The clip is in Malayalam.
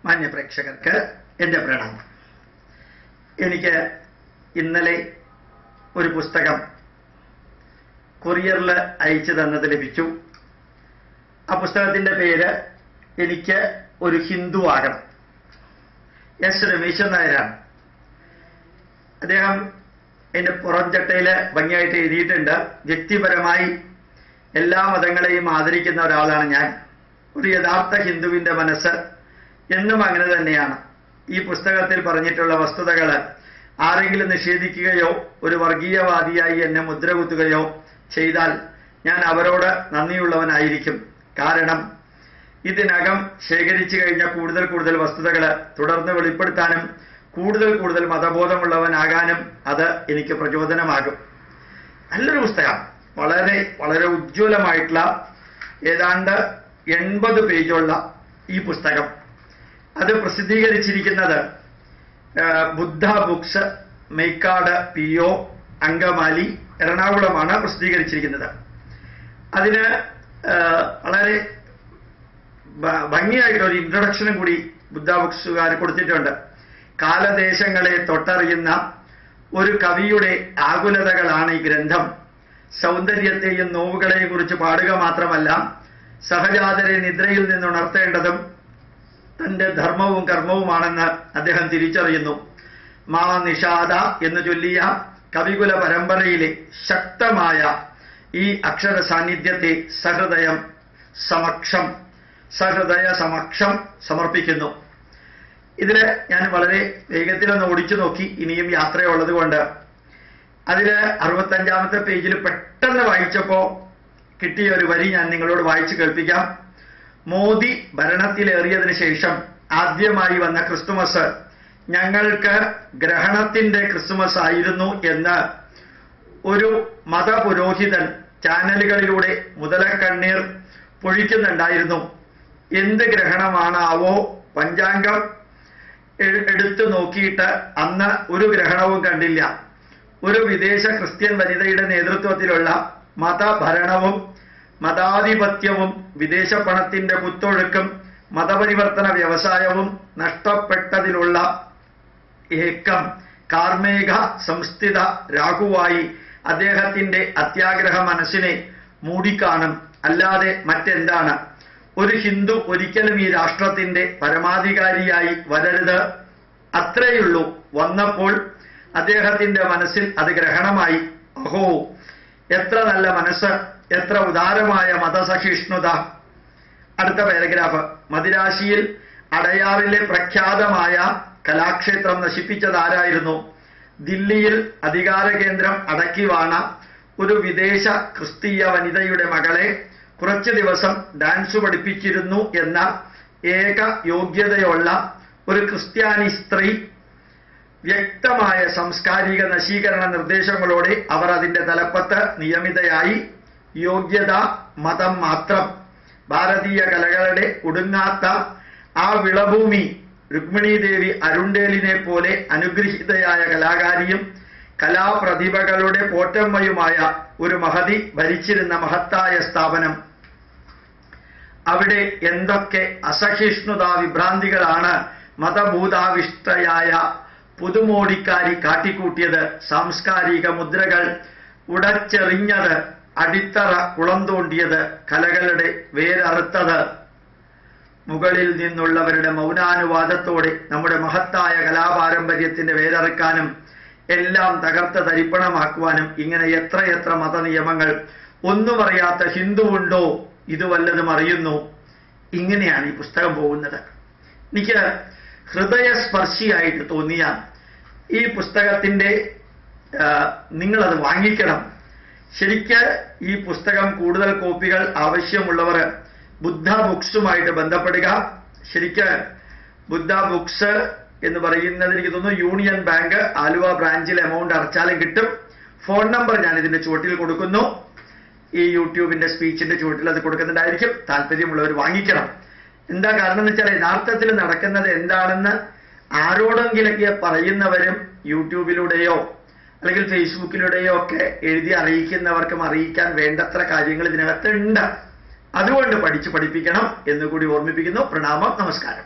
മാന്യ പ്രേക്ഷകർക്ക് എൻ്റെ പ്രണാമം. എനിക്ക് ഇന്നലെ ഒരു പുസ്തകം കൊറിയറിൽ അയച്ചു തന്നത് ലഭിച്ചു. ആ പുസ്തകത്തിൻ്റെ പേര് എനിക്ക് ഒരു ഹിന്ദു ആകണം. എസ് രമേശൻ നായരാണ്. അദ്ദേഹം എൻ്റെ പുറംചട്ടയിൽ ഭംഗിയായിട്ട് എഴുതിയിട്ടുണ്ട്. വ്യക്തിപരമായി എല്ലാ മതങ്ങളെയും ആദരിക്കുന്ന ഒരാളാണ് ഞാൻ. ഒരു യഥാർത്ഥ ഹിന്ദുവിൻ്റെ മനസ്സ് എന്നും അങ്ങനെ തന്നെയാണ്. ഈ പുസ്തകത്തിൽ പറഞ്ഞിട്ടുള്ള വസ്തുതകൾ ആരെങ്കിലും നിഷേധിക്കുകയോ ഒരു വർഗീയവാദിയായി എന്നെ മുദ്രകുത്തുകയോ ചെയ്താൽ ഞാൻ അവരോട് നന്ദിയുള്ളവനായിരിക്കും. കാരണം ഇതിനകം ശേഖരിച്ചു കഴിഞ്ഞ കൂടുതൽ വസ്തുതകൾ തുടർന്ന് വെളിപ്പെടുത്താനും കൂടുതൽ മതബോധമുള്ളവനാകാനും അത് എനിക്ക് പ്രചോദനമാകും. നല്ലൊരു പുസ്തകം, വളരെ ഉജ്ജ്വലമായിട്ടുള്ള ഏതാണ്ട് 80 പേജുള്ള ഈ പുസ്തകം. അത് പ്രസിദ്ധീകരിച്ചിരിക്കുന്നത് ബുദ്ധ ബുക്സ്, മേക്കാട് PO, അങ്കമാലി, എറണാകുളമാണ് പ്രസിദ്ധീകരിച്ചിരിക്കുന്നത്. അതിന് വളരെ ഭംഗിയായിട്ടൊരു ഇൻട്രൊഡക്ഷനും കൂടി ബുദ്ധ ബുക്സുകാർ കൊടുത്തിട്ടുണ്ട്. കാലദേശങ്ങളെ തൊട്ടറിയുന്ന ഒരു കവിയുടെ ആകുലതകളാണ് ഈ ഗ്രന്ഥം. സൗന്ദര്യത്തെയും നോവുകളെയും കുറിച്ച് പാടുക മാത്രമല്ല, സഹജാതരെ നിദ്രയിൽ നിന്നുണർത്തേണ്ടതും തന്റെ ധർമ്മവും കർമ്മവുമാണെന്ന് അദ്ദേഹം തിരിച്ചറിയുന്നു. മാ നിഷാദ എന്ന് ചൊല്ലിയ കവികുല പരമ്പരയിലെ ശക്തമായ ഈ അക്ഷര സാന്നിധ്യത്തെ സഹൃദയ സമക്ഷം സമർപ്പിക്കുന്നു. ഇതില് ഞാൻ വളരെ വേഗത്തിലൊന്ന് ഓടിച്ചു നോക്കി, ഇനിയും യാത്രയുള്ളത് കൊണ്ട്. അതില് 65-ാമത്തെ പേജിൽ പെട്ടെന്ന് വായിച്ചപ്പോ കിട്ടിയ ഒരു വരി ഞാൻ നിങ്ങളോട് വായിച്ചു കേൾപ്പിക്കാം. മോദി ഭരണത്തിലേറിയതിനു ശേഷം ആദ്യമായി വന്ന ക്രിസ്തുമസ് ഞങ്ങൾക്ക് ഗ്രഹണത്തിന്റെ ക്രിസ്തുമസ് ആയിരുന്നു എന്ന് ഒരു മതപുരോഹിതൻ ചാനലുകളിലൂടെ മുതലക്കണ്ണീർ പൊഴിക്കുന്നുണ്ടായിരുന്നു. എന്ത് ഗ്രഹണമാണാവോ? പഞ്ചാംഗം എടുത്തു നോക്കിയിട്ട് അന്ന് ഒരു ഗ്രഹണവും കണ്ടില്ല. ഒരു വിദേശ ക്രിസ്ത്യൻ വനിതയുടെ നേതൃത്വത്തിലുള്ള മതഭരണവും മതാധിപത്യവും വിദേശ പണത്തിന്റെ കുത്തൊഴുക്കും മതപരിവർത്തന വ്യവസായവും നഷ്ടപ്പെട്ടതിലുള്ള ഏക്കം കാർമേഘ സംസ്ഥിത രാഹുവായി അദ്ദേഹത്തിന്റെ അത്യാഗ്രഹ മനസ്സിനെ മൂടിക്കാണും. അല്ലാതെ മറ്റെന്താണ്? ഒരു ഹിന്ദു ഒരിക്കലും ഈ രാഷ്ട്രത്തിന്റെ പരമാധികാരിയായി വരരുത്, അത്രയുള്ളൂ. വന്നപ്പോൾ അദ്ദേഹത്തിന്റെ മനസ്സിൽ അത് ഗ്രഹണമായി. അഹോ, എത്ര നല്ല മനസ്സ്, എത്ര ഉദാരമായ മതസഹിഷ്ണുത. അടുത്ത പാരഗ്രാഫ്. മദിരാശിയിൽ അടയാറിലെ പ്രഖ്യാതമായ കലാക്ഷേത്രം നശിപ്പിച്ചതാരായിരുന്നു? ദില്ലിയിൽ അധികാര കേന്ദ്രം അടക്കി വാണ ഒരു വിദേശ ക്രിസ്തീയ വനിതയുടെ മകളെ കുറച്ചു ദിവസം ഡാൻസ് പഠിപ്പിച്ചിരുന്നു എന്ന ഏക യോഗ്യതയുള്ള ഒരു ക്രിസ്ത്യാനി സ്ത്രീ. വ്യക്തമായ സാംസ്കാരിക നശീകരണ നിർദ്ദേശങ്ങളോടെ അവർ അതിന്റെ തലപ്പത്ത് നിയമിതയായി. യോഗ്യത മതം മാത്രം. ഭാരതീയ കലകളുടെ ഒടുങ്ങാത്ത ആ വിളഭൂമി രുക്മിണി ദേവി അരുണ്ടേലിനെ പോലെ അനുഗ്രഹീതയായ കലാകാരിയും കലാപ്രതിഭകളുടെ പോറ്റമ്മയുമായ ഒരു മഹതി ഭരിച്ചിരുന്ന മഹത്തായ സ്ഥാപനം. അവിടെ എന്തൊക്കെ അസഹിഷ്ണുതാ വിഭ്രാന്തികളാണ് മതഭൂതാവിഷ്ടയായ പുതുമോടിക്കാരി കാട്ടിക്കൂട്ടിയത്. സാംസ്കാരിക മുദ്രകൾ ഉടച്ചെറിഞ്ഞത്, അടിത്തറ കുളം തോണ്ടിയത്, കലകളുടെ വേരറുത്തത്. മുകളിൽ നിന്നുള്ളവരുടെ മൗനാനുവാദത്തോടെ നമ്മുടെ മഹത്തായ കലാപാരമ്പര്യത്തിന്റെ വേരറുക്കാനും എല്ലാം തകർത്ത് തരിപ്പണമാക്കുവാനും ഇങ്ങനെ എത്രയെത്ര മതനിയമങ്ങൾ. ഒന്നും അറിയാത്ത ഹിന്ദുവുണ്ടോ? ഇത് വല്ലതും അറിയുന്നു? ഇങ്ങനെയാണ് ഈ പുസ്തകം പോകുന്നത്. എനിക്ക് ഹൃദയസ്പർശിയായിട്ട് തോന്നിയ ഈ പുസ്തകത്തിന്റെ നിങ്ങളത് വാങ്ങിക്കണം. ശരിക്ക് ഈ പുസ്തകം കൂടുതൽ കോപ്പികൾ ആവശ്യമുള്ളവർ ബുദ്ധ ബുക്സുമായിട്ട് ബന്ധപ്പെടുക. ശരിക്ക് ബുദ്ധ ബുക്സ് എന്ന് പറയുന്നത് എനിക്ക് തോന്നുന്നു യൂണിയൻ ബാങ്ക് ആലുവ ബ്രാഞ്ചിൽ എമൗണ്ട് അടച്ചാലും കിട്ടും. ഫോൺ നമ്പർ ഞാൻ ഇതിന്റെ ചുവട്ടിൽ കൊടുക്കുന്നു. ഈ യൂട്യൂബിന്റെ സ്പീച്ചിന്റെ ചുവട്ടിൽ അത് കൊടുക്കുന്നുണ്ടായിരിക്കും. താല്പര്യമുള്ളവർ വാങ്ങിക്കണം. എന്താ കാരണം എന്ന് വെച്ചാൽ യഥാർത്ഥത്തിൽ നടക്കുന്നത് എന്താണെന്ന് ആരോടെങ്കിലൊക്കെ പറയുന്നവരും യൂട്യൂബിലൂടെയോ അല്ലെങ്കിൽ ഫേസ്ബുക്കിലൂടെയോ ഒക്കെ എഴുതി അറിയിക്കുന്നവർക്കും അറിയിക്കാൻ വേണ്ടത്ര കാര്യങ്ങൾ ഇതിനകത്ത് ഉണ്ട്. അതുകൊണ്ട് പഠിപ്പിക്കണം എന്നുകൂടി ഓർമ്മിപ്പിക്കുന്നു. പ്രണാമം, നമസ്കാരം.